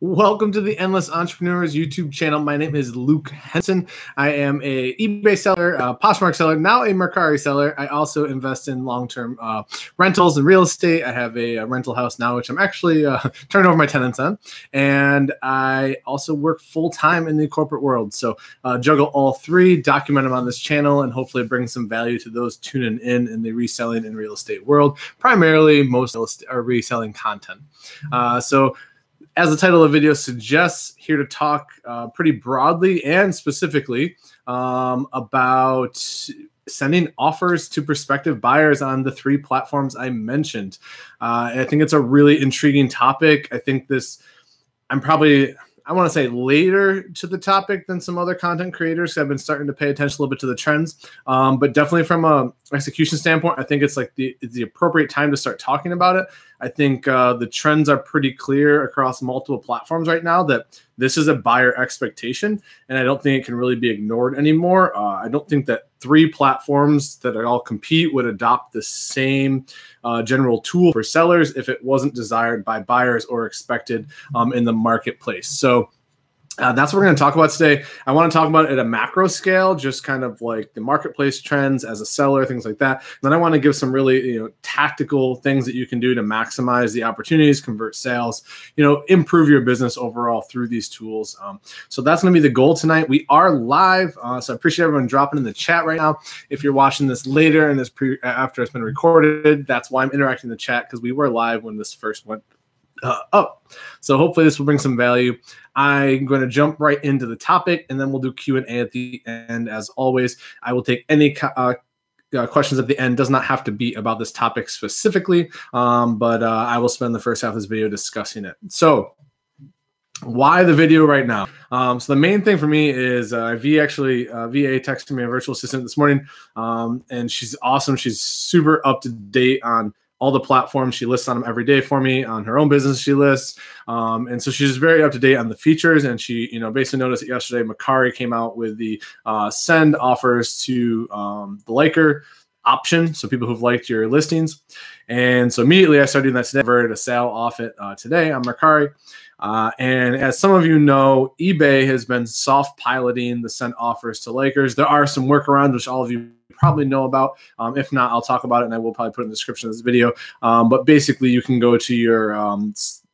Welcome to the Endless Entrepreneurs YouTube channel. My name is Luke Henson. I am a eBay seller, a Poshmark seller, now a Mercari seller. I also invest in long-term rentals and real estate. I have a rental house now, which I'm actually turning over my tenants on. And I also work full-time in the corporate world. So juggle all three, document them on this channel, and hopefully bring some value to those tuning in the reselling and real estate world, primarily most are reselling content. As the title of the video suggests, here to talk pretty broadly and specifically about sending offers to prospective buyers on the three platforms I mentioned. I think it's a really intriguing topic. I think I want to say later to the topic than some other content creators. I've been starting to pay attention a little bit to the trends, but definitely from a execution standpoint, I think it's like the appropriate time to start talking about it. I think the trends are pretty clear across multiple platforms right now that this is a buyer expectation, and I don't think it can really be ignored anymore. I don't think that three platforms that all compete would adopt the same general tool for sellers if it wasn't desired by buyers or expected in the marketplace. So that's what we're going to talk about today. I want to talk about it at a macro scale, just kind of like the marketplace trends as a seller, things like that. And then I want to give some really, tactical things that you can do to maximize the opportunities, convert sales, improve your business overall through these tools. So that's going to be the goal tonight. We are live, so I appreciate everyone dropping in the chat right now. If you're watching this later and after it's been recorded, that's why I'm interacting in the chat, because we were live when this first went up. So hopefully this will bring some value. I'm going to jump right into the topic, and then we'll do Q&A at the end. As always, I will take any questions at the end. Does not have to be about this topic specifically, but I will spend the first half of this video discussing it. So why the video right now? So the main thing for me is VA texted me, a virtual assistant, this morning, and she's awesome. She's super up to date on all the platforms. She lists on them every day for me. On her own business, she lists. And so she's very up to date on the features. And she, basically noticed that yesterday Mercari came out with the send offers to the liker option. So people who've liked your listings. And so immediately I started doing that today. I converted a sale off it today on Mercari. And as some of you know, eBay has been soft piloting the send offers to likers. There are some workarounds, which all of you probably know about. If not, I'll talk about it, and I will probably put it in the description of this video. But basically, you can go to your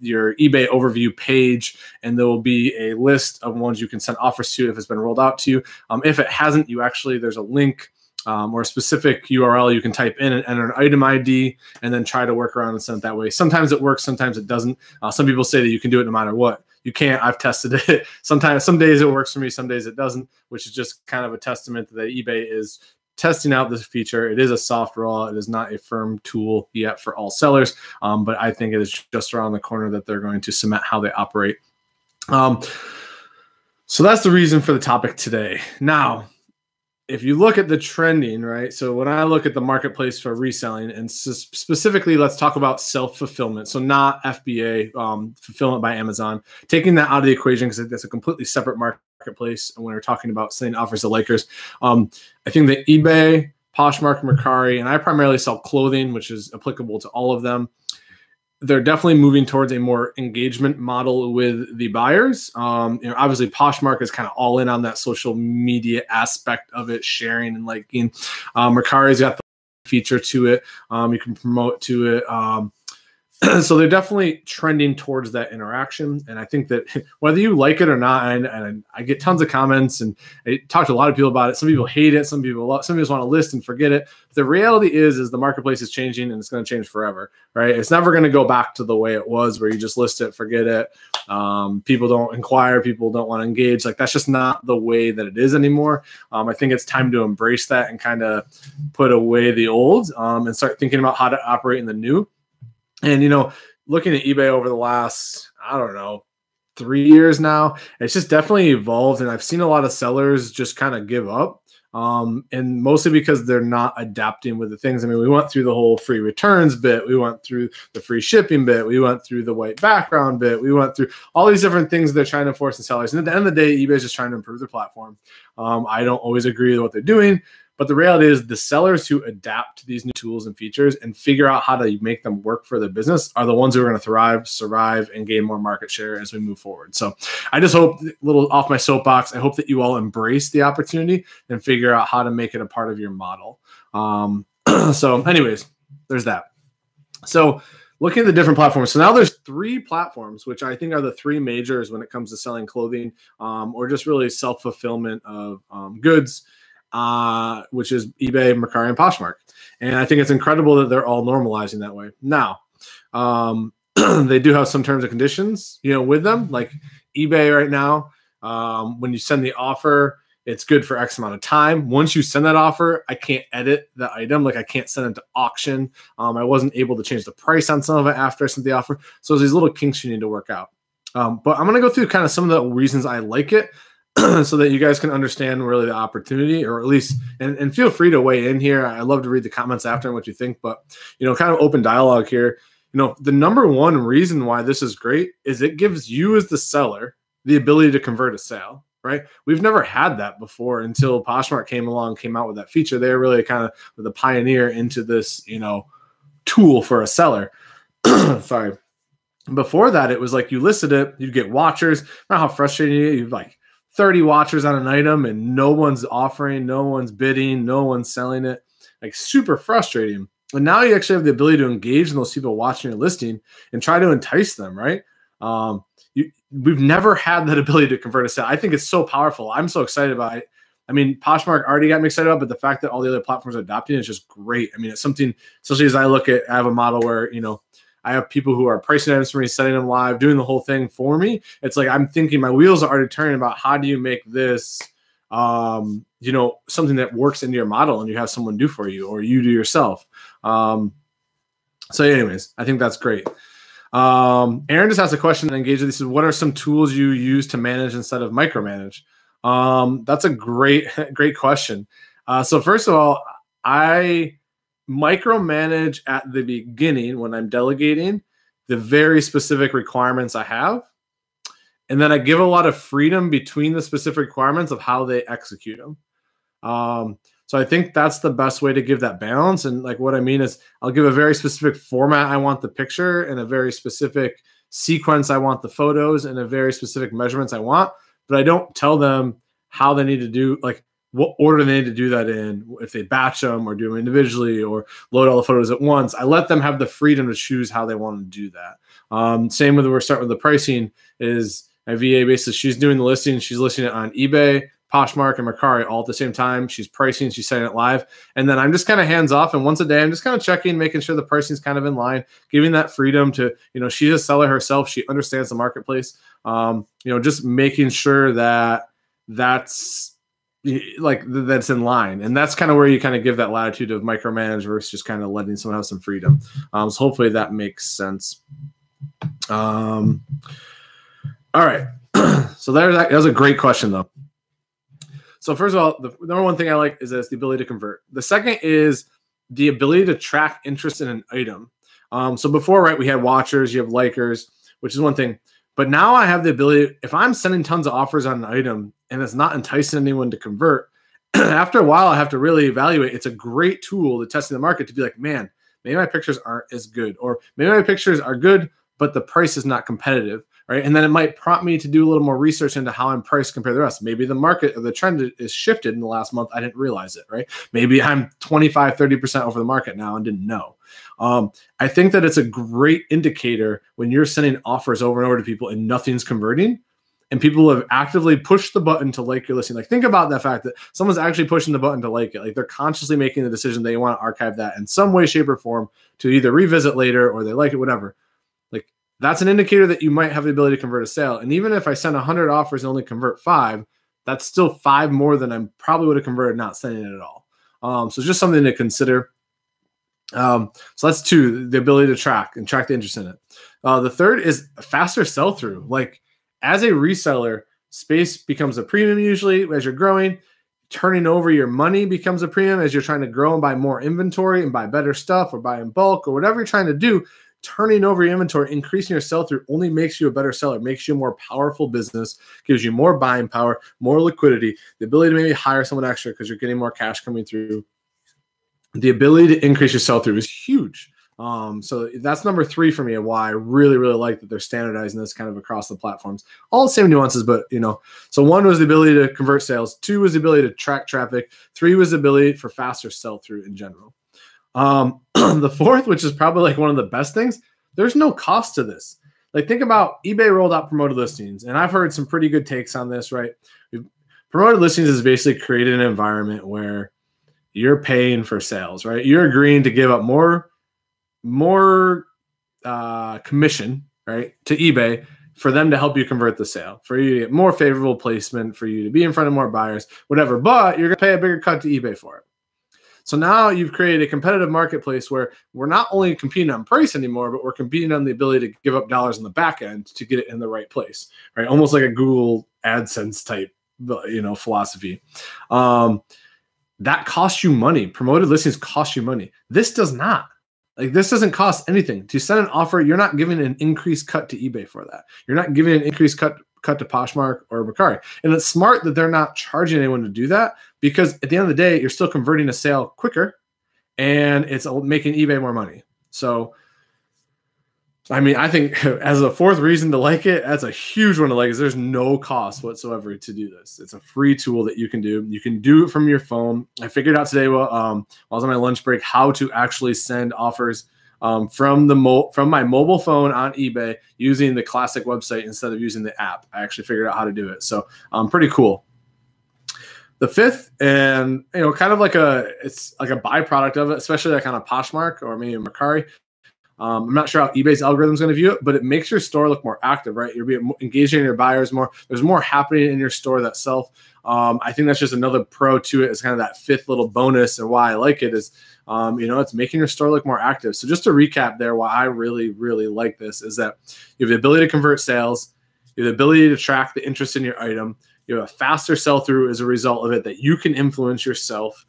eBay overview page, and there will be a list of ones you can send offers to if it's been rolled out to you. If it hasn't, there's a link or a specific URL you can type in and enter an item ID, and then try to work around and send it that way. Sometimes it works, sometimes it doesn't. Some people say that you can do it no matter what. You can't. I've tested it. Some days it works for me, some days it doesn't, which is just kind of a testament that eBay is testing out this feature. It is a soft rollout. It is not a firm tool yet for all sellers, but I think it is just around the corner that they're going to cement how they operate. So that's the reason for the topic today. Now, if you look at the trending, right? So when I look at the marketplace for reselling, and specifically, let's talk about self-fulfillment. So not FBA, fulfillment by Amazon, taking that out of the equation because that's a completely separate marketplace. And when we're talking about sending offers to likers, I think that eBay, Poshmark, Mercari, and I primarily sell clothing, which is applicable to all of them. They're definitely moving towards a more engagement model with the buyers. Obviously Poshmark is kind of all in on that social media aspect of it, sharing and liking. Mercari's got the feature to it. You can promote to it. So they're definitely trending towards that interaction. And I think that whether you like it or not, and I get tons of comments, and I talk to a lot of people about it. Some people hate it. Some people want to list and forget it. But the reality is the marketplace is changing, and it's going to change forever, right? It's never going to go back to the way it was, where you just list it, forget it. People don't inquire. People don't want to engage. Like, that's just not the way that it is anymore. I think it's time to embrace that and kind of put away the old, and start thinking about how to operate in the new. And, looking at eBay over the last, 3 years now, it's just definitely evolved. And I've seen a lot of sellers just kind of give up. And mostly because they're not adapting with the things. I mean, we went through the whole free returns bit. We went through the free shipping bit. We went through the white background bit. We went through all these different things they're trying to force the sellers. And at the end of the day, eBay is just trying to improve their platform. I don't always agree with what they're doing, But the reality is the sellers who adapt to these new tools and features and figure out how to make them work for their business are the ones who are going to thrive, survive, and gain more market share as we move forward. So I just hope, a little off my soapbox, I hope that you all embrace the opportunity and figure out how to make it a part of your model. So anyways, there's that. So looking at the different platforms. So now there's 3 platforms, which I think are the 3 majors when it comes to selling clothing, or just really self-fulfillment of goods, which is eBay, Mercari, and Poshmark. And I think it's incredible that they're all normalizing that way. Now, they do have some terms and conditions, with them. Like eBay right now, when you send the offer, it's good for X amount of time. Once you send that offer, I can't edit the item. Like I can't send it to auction. I wasn't able to change the price on some of it after I sent the offer. So there's these little kinks you need to work out. But I'm going to go through kind of some of the reasons I like it so that you guys can understand really the opportunity, or at least, and feel free to weigh in here. I love to read the comments after and what you think, but, kind of open dialogue here. The number one reason why this is great is it gives you as the seller the ability to convert a sale. Right? We've never had that before until Poshmark came out with that feature. They're really kind of the pioneer into this, tool for a seller. Sorry. Before that, it was like you listed it, you'd get watchers. Remember how frustrating it is? You'd like 30 watchers on an item and no one's offering, no one's bidding, no one's selling it. Like super frustrating. And now you actually have the ability to engage in those people watching your listing and try to entice them, right? We've never had that ability to convert a sale. I think it's so powerful. I'm so excited about it. I mean, Poshmark already got me excited about, but the fact that all the other platforms are adopting it is just great. I mean, it's something, especially as I look at, I have a model where, I have people who are pricing items for me, setting them live, doing the whole thing for me. It's like, I'm thinking my wheels are already turning about how do you make this, something that works into your model and you have someone do for you or you do yourself. So anyways, I think that's great. Aaron just asked a question that engaged with this. What are some tools you use to manage instead of micromanage? That's a great question. So first of all, I micromanage at the beginning when I'm delegating the very specific requirements I have. And then I give a lot of freedom between the specific requirements of how they execute them. So I think that's the best way to give that balance. And like what I mean is I'll give a very specific format I want the picture and a very specific sequence I want the photos and a very specific measurements I want, but I don't tell them how they need to do, like what order they need to do that in, if they batch them or do them individually or load all the photos at once. I let them have the freedom to choose how they want to do that. Same with, we're starting with the pricing is my VA basis. She's doing the listing. She's listing it on eBay, Poshmark, and Mercari all at the same time. She's pricing, she's setting it live. And then I'm just kind of hands off. And once a day, I'm just kind of checking, making sure the pricing's kind of in line, giving that freedom to, she's a seller herself. She understands the marketplace. Just making sure that that's that's in line. And that's kind of where you kind of give that latitude of micromanage versus just kind of letting someone have some freedom. So hopefully that makes sense. All right. So that was a great question though. So first of all, the number one thing I like is that it's the ability to convert. The second is the ability to track interest in an item. So before, right, we had watchers, you have likers, which is one thing. But now I have the ability, if I'm sending tons of offers on an item and it's not enticing anyone to convert, after a while I have to really evaluate. It's a great tool to test in the market to be like, man, maybe my pictures aren't as good, or maybe my pictures are good, but the price is not competitive. Right. And then it might prompt me to do a little more research into how I'm priced compared to the rest. Maybe the market or the trend is shifted in the last month. I didn't realize it. Right. Maybe I'm 25, 30% over the market now and didn't know. I think that it's a great indicator when you're sending offers over and over to people and nothing's converting and people have actively pushed the button to like your listing. Like think about that fact that someone's actually pushing the button to like it. Like they're consciously making the decision they want to archive that in some way, shape, or form to either revisit later or they like it, whatever. That's an indicator that you might have the ability to convert a sale. And even if I send 100 offers and only convert 5, that's still 5 more than I probably would have converted not sending it at all. So just something to consider. So that's 2, the ability to track the interest in it. The third is a faster sell-through. Like as a reseller, space becomes a premium usually as you're growing. Turning over your money becomes a premium as you're trying to grow and buy more inventory and buy better stuff or buy in bulk or whatever you're trying to do. turning over your inventory, increasing your sell-through only makes you a better seller, makes you a more powerful business, gives you more buying power, more liquidity, the ability to maybe hire someone extra because you're getting more cash coming through. The ability to increase your sell-through is huge. So that's number 3 for me of why I really, really like that they're standardizing this kind of across the platforms. All the same nuances, but so 1 was the ability to convert sales. 2 was the ability to track traffic. 3 was the ability for faster sell-through in general. The 4th, which is probably like one of the best things, there's no cost to this. Like, think about eBay rolled out promoted listings, and I've heard some pretty good takes on this, right? Promoted listings is basically creating an environment where you're paying for sales, right? You're agreeing to give up more commission, right, to eBay for them to help you convert the sale, for you to get more favorable placement, for you to be in front of more buyers, whatever. But you're going to pay a bigger cut to eBay for it. So now you've created a competitive marketplace where we're not only competing on price anymore, but we're competing on the ability to give up dollars on the back end to get it in the right place, right? Almost like a Google AdSense type, philosophy. That costs you money. Promoted listings cost you money. This does not. Like, this doesn't cost anything. To send an offer, you're not giving an increased cut to eBay for that. You're not giving an increased cut to Poshmark or Mercari. And it's smart that they're not charging anyone to do that, because at the end of the day, you're still converting a sale quicker and it's making eBay more money. So, I mean, I think as a 4th reason to like it, that's a huge one to like, is there's no cost whatsoever to do this. It's a free tool that you can do. You can do it from your phone. I figured out today while I was on my lunch break how to actually send offers from my mobile phone on eBay using the classic website instead of using the app. I actually figured out how to do it. So pretty cool. The 5th, and kind of it's like a byproduct of it, especially like on a Poshmark or maybe a Mercari. I'm not sure how eBay's algorithm is going to view it, but it makes your store look more active, right? You're engaging your buyers more. There's more happening in your store itself. I think that's just another pro to it. It's kind of that 5th little bonus, and why I like it is, it's making your store look more active. So just to recap there, why I really, really like this is that you have the ability to convert sales, you have the ability to track the interest in your item, you have a faster sell-through as a result of it that you can influence yourself.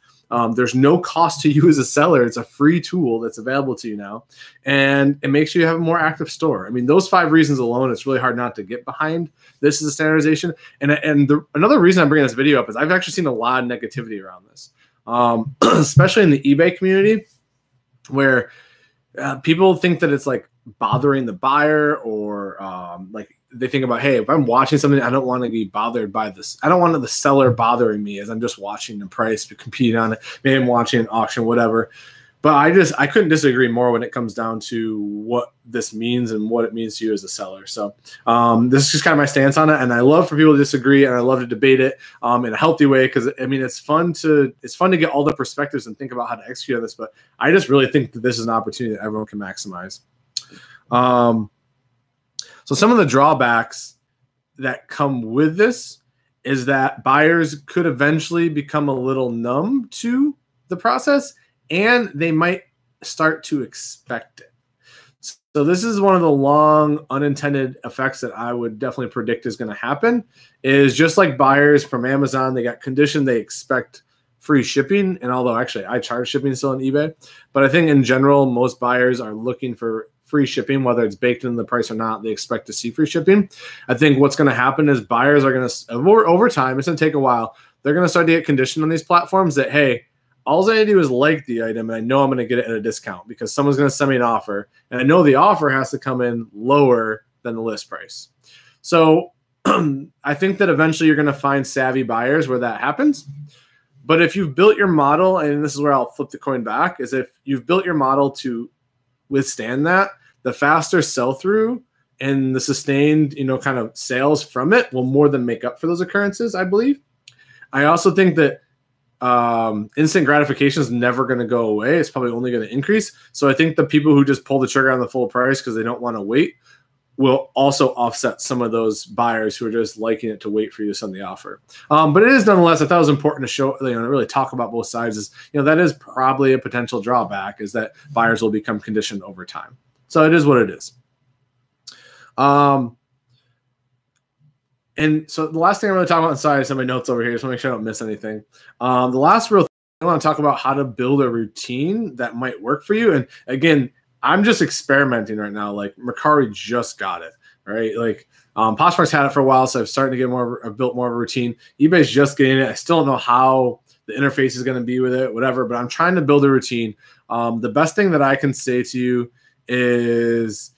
There's no cost to you as a seller. It's a free tool that's available to you now, and it makes you have a more active store. I mean, those 5 reasons alone, it's really hard not to get behind this as a standardization. And another reason I'm bringing this video up is I've actually seen a lot of negativity around this, especially in the eBay community, where people think that it's like bothering the buyer, or like they think about, hey, if I'm watching something, I don't want to be bothered by this. I don't want the seller bothering me as I'm just watching the price, competing on it. Maybe I'm watching an auction, whatever. But I couldn't disagree more when it comes down to what this means and what it means to you as a seller. So this is just kind of my stance on it, and I love for people to disagree, and I love to debate it in a healthy way, because I mean it's fun to get all the perspectives and think about how to execute on this. But I just really think that this is an opportunity that everyone can maximize. So some of the drawbacks that come with this is that buyers could eventually become a little numb to the process, and they might start to expect it. So this is one of the long unintended effects that I would definitely predict is going to happen, is just like buyers from Amazon, they got conditioned, they expect free shipping. And although actually I charge shipping still on eBay, but I think in general, most buyers are looking for free shipping, whether it's baked into the price or not. They expect to see free shipping. I think what's going to happen is buyers are going to, over time, it's going to take a while, they're going to start to get conditioned on these platforms that, hey, all I need to do is like the item, and I know I'm going to get it at a discount because someone's going to send me an offer, and I know the offer has to come in lower than the list price. So I think that eventually you're going to find savvy buyers where that happens. But if you've built your model, and this is where I'll flip the coin back, is if you've built your model to withstand that, the faster sell-through and the sustained, kind of sales from it will more than make up for those occurrences, I believe. I also think that instant gratification is never going to go away. It's probably only going to increase. So I think the people who just pull the trigger on the full price because they don't want to wait will also offset some of those buyers who are just liking it to wait for you to send the offer. But it is nonetheless, I thought it was important to show, really talk about both sides. Is, that is probably a potential drawback, is that buyers will become conditioned over time. So it is what it is. And so the last thing I'm going to talk about inside is some of my notes over here. Just want to make sure I don't miss anything. The last real thing I want to talk about how to build a routine that might work for you. And again, I'm just experimenting right now. Like Mercari just got it, right? Like Poshmark's had it for a while, so I've started to get I've built more of a routine. eBay's just getting it. I still don't know how the interface is going to be with it, whatever, but I'm trying to build a routine. The best thing that I can say to you is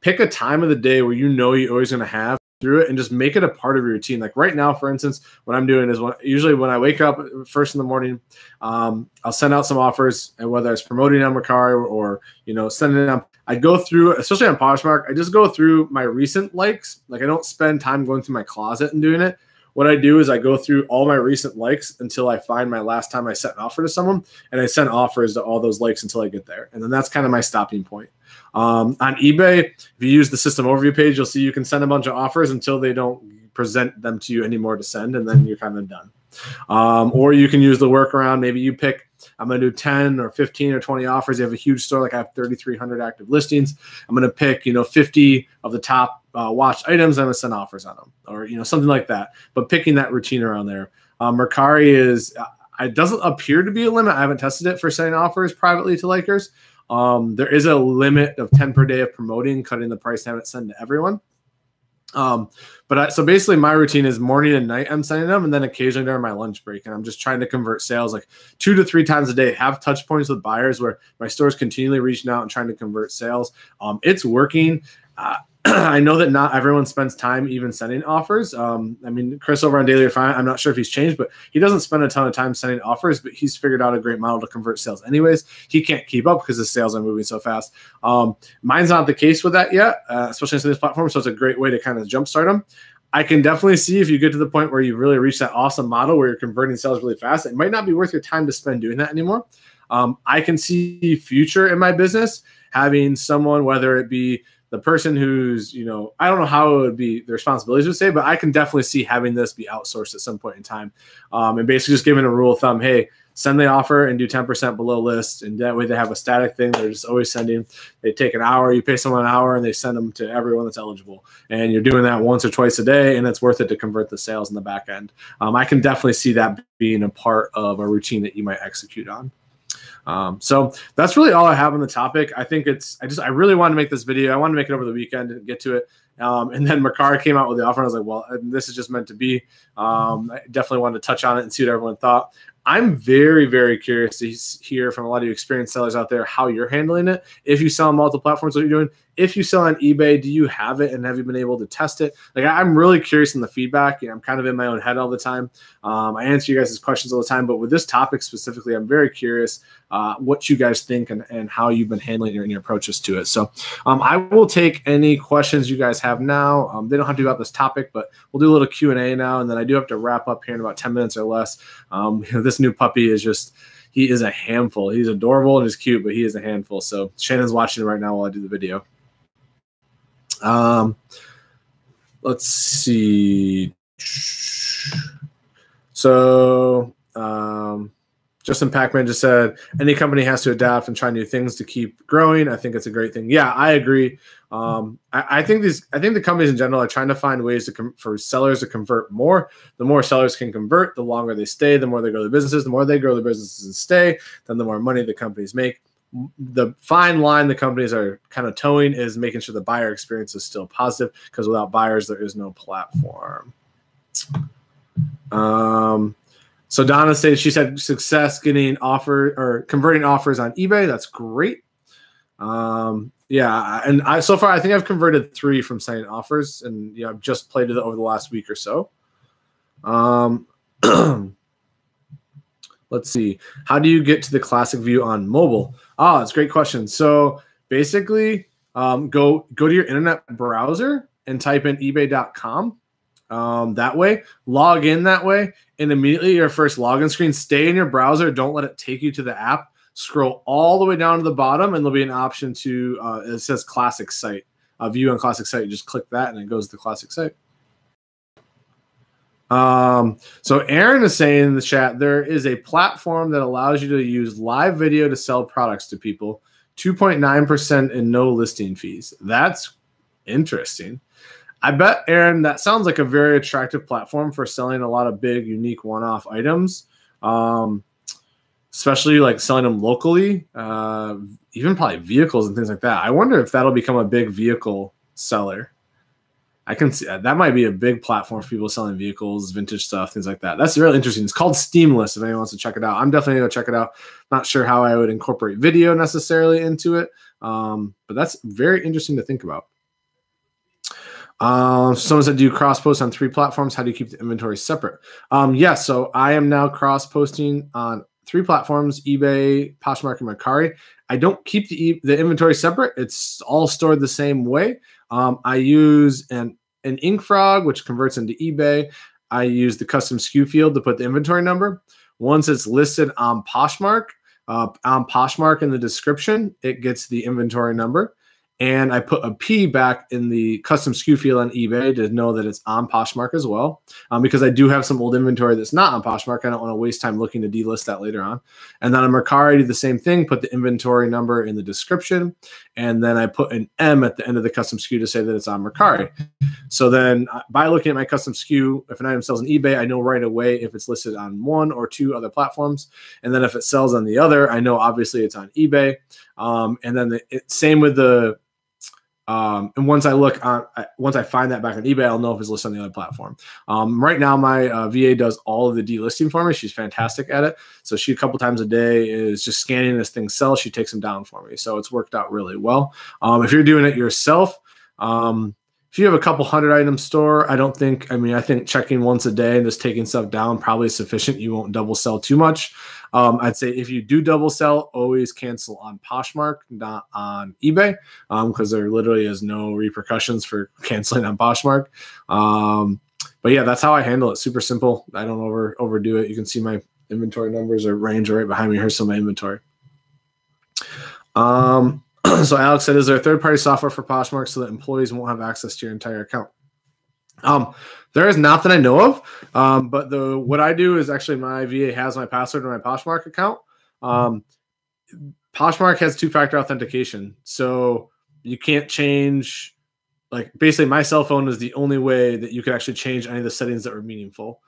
pick a time of the day where you know you're always going to have through it and just make it a part of your routine. Like right now, for instance, what I'm doing is usually when I wake up first in the morning, I'll send out some offers, and whether it's promoting on Mercari or sending them, I go through, especially on Poshmark, I just go through my recent likes. Like I don't spend time going through my closet and doing it. What I do is I go through all my recent likes until I find my last time I sent an offer to someone, and I send offers to all those likes until I get there. And then that's kind of my stopping point. On eBay, if you use the system overview page, you'll see you can send a bunch of offers until they don't present them to you anymore to send, and then you're kind of done. Or you can use the workaround. Maybe you pick, I'm going to do 10 or 15 or 20 offers. You have a huge store, like I have 3,300 active listings. I'm going to pick, 50 of the top watched items. I'm going to send offers on them, or, something like that. But picking that routine around there. Mercari is, it doesn't appear to be a limit. I haven't tested it for sending offers privately to likers. There is a limit of 10 per day of promoting, cutting the price down and send to everyone. So basically my routine is morning and night I'm sending them, and then occasionally during my lunch break, and I'm just trying to convert sales like 2 to 3 times a day, have touch points with buyers where my store is continually reaching out and trying to convert sales. It's working. I know that not everyone spends time even sending offers. I mean, Chris over on Daily Refine, I'm not sure if he's changed, but he doesn't spend a ton of time sending offers, but he's figured out a great model to convert sales anyways. He can't keep up because the sales are moving so fast. Mine's not the case with that yet, especially on this platform, so it's a great way to kind of jumpstart them. I can definitely see if you get to the point where you've really reached that awesome model where you're converting sales really fast, it might not be worth your time to spend doing that anymore. I can see future in my business having someone, whether it be the person who's, I don't know how it would be the responsibilities would say, but I can definitely see having this be outsourced at some point in time. And basically just giving a rule of thumb, hey, send the offer and do 10% below list. And that way they have a static thing. They're just always sending. They take an hour, you pay someone an hour, and they send them to everyone that's eligible. And you're doing that once or twice a day, and it's worth it to convert the sales in the back end. I can definitely see that being a part of a routine that you might execute on. So that's really all I have on the topic. I think I really wanted to make this video. I wanted to make it over the weekend and get to it. And then Mercari came out with the offer. And I was like, well, this is just meant to be. I definitely wanted to touch on it and see what everyone thought. I'm very, very curious to hear from a lot of you experienced sellers out there how you're handling it. If you sell on multiple platforms, what you're doing. If you sell on eBay, do you have it and have you been able to test it? Like, I'm really curious in the feedback. I'm kind of in my own head all the time. I answer you guys' questions all the time, but with this topic specifically, I'm very curious what you guys think and how you've been handling your approaches to it. So I will take any questions you guys have now. They don't have to be about this topic, but we'll do a little Q&A now, and then I do have to wrap up here in about 10 minutes or less. This new puppy is just, he is a handful. He's adorable and he's cute, but he is a handful. So Shannon's watching right now while I do the video. Let's see. So Justin Pac-Man just said, any company has to adapt and try new things to keep growing. I think it's a great thing. Yeah, I agree. I think the companies in general are trying to find ways for sellers to convert more. The more sellers can convert, the longer they stay, the more they grow their businesses. The more they grow their businesses and stay, then the more money the companies make. The fine line the companies are kind of towing is making sure the buyer experience is still positive, because without buyers, there is no platform. So Donna says, she said success getting converting offers on eBay. That's great. Yeah, and so far I think I've converted 3 from sending offers, and I've just played it over the last week or so. Let's see. How do you get to the classic view on mobile? Oh, that's a great question. So basically, go to your internet browser and type in ebay.com. That way, log in that way, and immediately your first login screen, stay in your browser. Don't let it take you to the app. Scroll all the way down to the bottom, and there'll be an option to, it says classic site. View on classic site. You just click that, and it goes to the classic site. So Aaron is saying in the chat, there is a platform that allows you to use live video to sell products to people, 2.9% and no listing fees. That's interesting. I bet, Aaron, that sounds like a very attractive platform for selling a lot of big, unique one-off items. especially like selling them locally, even probably vehicles and things like that. I wonder if that'll become a big vehicle seller. I can see that might be a big platform for people selling vehicles, vintage stuff, things like that. That's really interesting. It's called Steamless if anyone wants to check it out. I'm definitely going to check it out. Not sure how I would incorporate video necessarily into it, but that's very interesting to think about. Someone said, do you cross post on 3 platforms? How do you keep the inventory separate? Yeah, so I am now cross posting on 3 platforms, eBay, Poshmark, and Mercari. I don't keep the inventory separate. It's all stored the same way. I use an ink frog, which converts into eBay. I use the custom SKU field to put the inventory number. Once it's listed on Poshmark in the description, it gets the inventory number. And I put a P back in the custom SKU field on eBay to know that it's on Poshmark as well, because I do have some old inventory that's not on Poshmark. I don't want to waste time looking to delist that later on. And then on Mercari, I do the same thing, put the inventory number in the description, and then I put an M at the end of the custom SKU to say that it's on Mercari. So then by looking at my custom SKU, if an item sells on eBay, I know right away if it's listed on 1 or 2 other platforms. And then if it sells on the other, I know obviously it's on eBay. And then same with the and once I find that back on eBay, I'll know if it's listed on the other platform. Right now, my VA does all of the delisting for me. She's fantastic at it. So she a couple times a day is just scanning this thing sells. She takes them down for me. So it's worked out really well. If you're doing it yourself, if you have a couple hundred item store, I think checking once a day and just taking stuff down probably is sufficient. You won't double sell too much. I'd say if you do double sell, always cancel on Poshmark, not on eBay, because there literally is no repercussions for canceling on Poshmark. But yeah, that's how I handle it. Super simple. I don't overdo it. You can see my inventory numbers are range right behind me. Here's some of my inventory. So Alex said, is there a third-party software for Poshmark so that employees won't have access to your entire account? There is not that I know of, but what I do is actually my VA has my password in my Poshmark account. Poshmark has 2-factor authentication, so you can't change. Like basically, my cell phone is the only way that you could actually change any of the settings that were meaningful.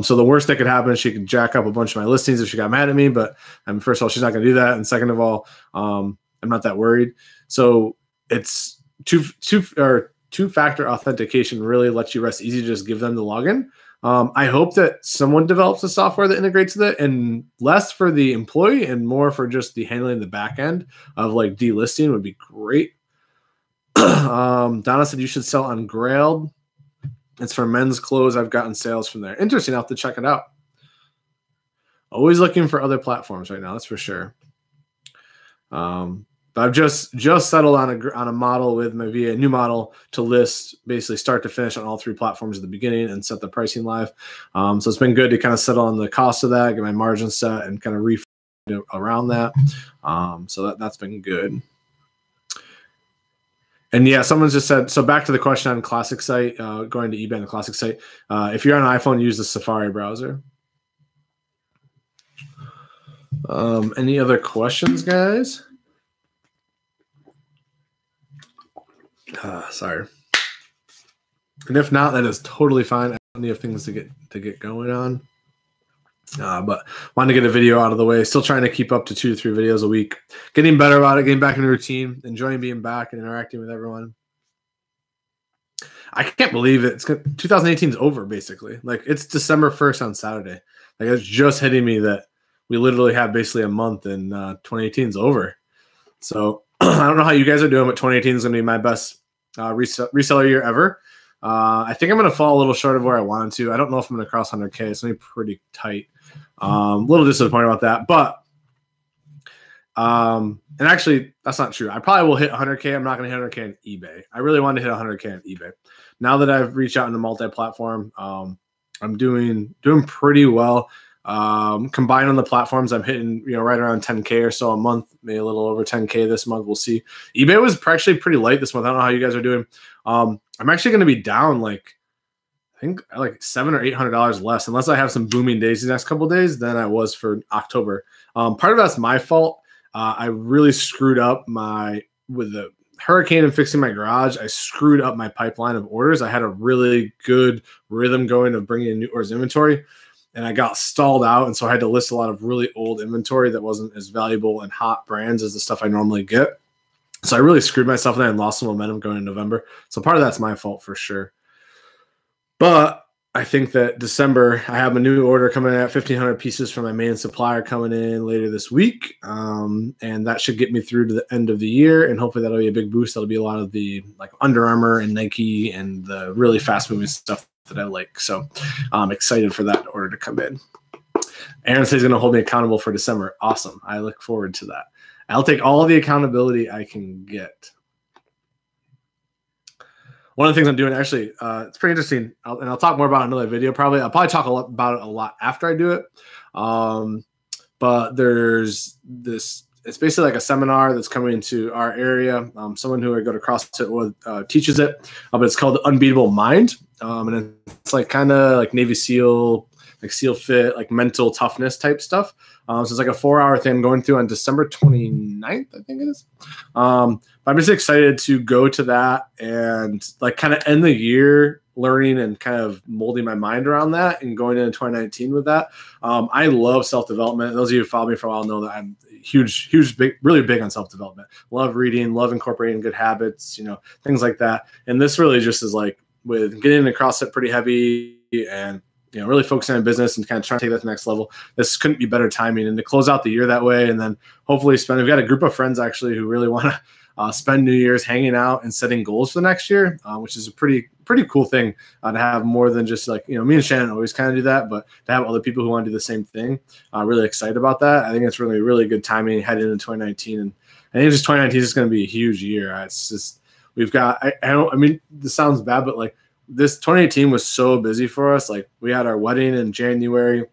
So the worst that could happen is she could jack up a bunch of my listings if she got mad at me. But first of all, she's not going to do that, and second of all, I'm not that worried. So it's two-factor authentication really lets you rest easy to just give them the login. I hope that someone develops a software that integrates with it, and less for the employee and more for just the handling the back end of like delisting would be great. Donna said you should sell on Grailed. It's for men's clothes. I've gotten sales from there. Interesting. I'll have to check it out. Always looking for other platforms right now. That's for sure. But I've just settled on a model with my VA, a new model to list basically start to finish on all 3 platforms at the beginning and set the pricing live. So it's been good to kind of settle on the cost of that, get my margin set, and kind of refine around that. So that's been good. And yeah, someone just said, so back to the question on Classic Site, going to eBay on the Classic Site. If you're on an iPhone, use the Safari browser. Any other questions, guys? Sorry. And if not, that is totally fine. I don't need things to get going on. But wanted to get a video out of the way. Still trying to keep up to 2 to 3 videos a week. Getting better about it, getting back in the routine, enjoying being back and interacting with everyone. I can't believe it. 2018 is over, basically. Like, it's December 1st on Saturday. Like, it's just hitting me that we literally have basically a month and 2018 is over. So I don't know how you guys are doing, but 2018 is going to be my best reseller year ever. I think I'm going to fall a little short of where I wanted to. I don't know if I'm going to cross 100K. It's going to be pretty tight. A little disappointed about that. But, and actually, that's not true. I probably will hit 100K. I'm not going to hit 100K on eBay. I really want to hit 100K on eBay. Now that I've reached out into multi-platform, I'm doing pretty well. Combined on the platforms, I'm hitting right around 10K or so a month, maybe a little over 10K this month. We'll see. eBay was actually pretty light this month. I don't know how you guys are doing. I'm actually going to be down I think like $700 or $800 less, unless I have some booming days the next couple of days than I was for October. Part of that's my fault. I really screwed up with the hurricane and fixing my garage. I screwed up my pipeline of orders. I had a really good rhythm going of bringing in new orders inventory. and I got stalled out. And so I had to list a lot of really old inventory that wasn't as valuable and hot brands as the stuff I normally get. So I really screwed myself there and lost some momentum going in November. So part of that's my fault for sure. But I think that December, I have a new order coming in at 1,500 pieces from my main supplier coming in later this week. And that should get me through to the end of the year. And hopefully that'll be a big boost. That'll be a lot of the like Under Armour and Nike and the really fast moving stuff that I like. So I'm excited for that order to come in. Aaron says he's going to hold me accountable for December. Awesome. I look forward to that. I'll take all the accountability I can get. One of the things I'm doing, actually, it's pretty interesting, and I'll talk more about it in another video. I'll probably talk about it a lot after I do it. But there's this, it's basically like a seminar that's coming into our area. Someone who I go to CrossFit with teaches it, but it's called The Unbeatable Mind. And it's like kind of like Navy SEAL, like SEAL Fit, like mental toughness type stuff. So it's like a 4-hour thing I'm going through on December 29th, I think it is. But I'm just excited to go to that and like kind of end the year learning and kind of molding my mind around that and going into 2019 with that. I love self-development. Those of you who follow me for a while know that I'm really big on self-development. Love reading, love incorporating good habits, you know, things like that. And this really just is like with getting into CrossFit pretty heavy and, you know, really focusing on business and kind of trying to take that to the next level. This couldn't be better timing, and to close out the year that way, and then hopefully we've got a group of friends actually who really want to spend New Year's hanging out and setting goals for the next year, which is a pretty cool thing to have more than just like, you know, me and Shannon always kind of do that, but to have other people who want to do the same thing, really excited about that. I think it's really good timing heading into 2019, and I think just 2019 is going to be a huge year. It's just we've got I mean this sounds bad, but like this 2018 was so busy for us. Like we had our wedding in January.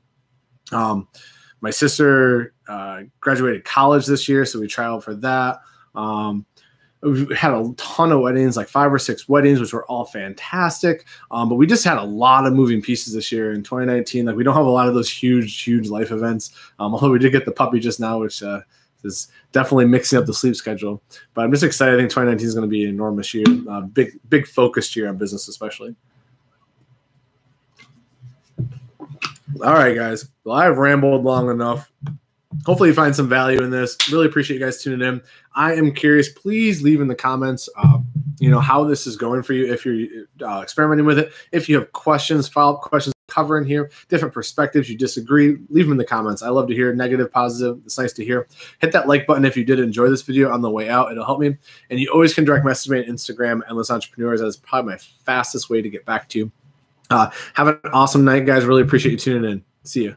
My sister graduated college this year, so we traveled for that. We had a ton of weddings, like 5 or 6 weddings, which were all fantastic. But we just had a lot of moving pieces this year in 2019. Like we don't have a lot of those huge life events. Although we did get the puppy just now, which is definitely mixing up the sleep schedule. But I'm just excited. I think 2019 is going to be an enormous year, big focused year on business, especially. All right, guys. Well, I've rambled long enough. Hopefully you find some value in this. Really appreciate you guys tuning in. I am curious. Please leave in the comments, you know, how this is going for you if you're experimenting with it. If you have questions, follow-up questions covering here, different perspectives, you disagree, leave them in the comments. I love to hear negative, positive. It's nice to hear. Hit that like button if you did enjoy this video on the way out. It'll help me. And you always can direct message me on Instagram, Endless Entrepreneurs. That's probably my fastest way to get back to you. Have an awesome night, guys. Really appreciate you tuning in. See you.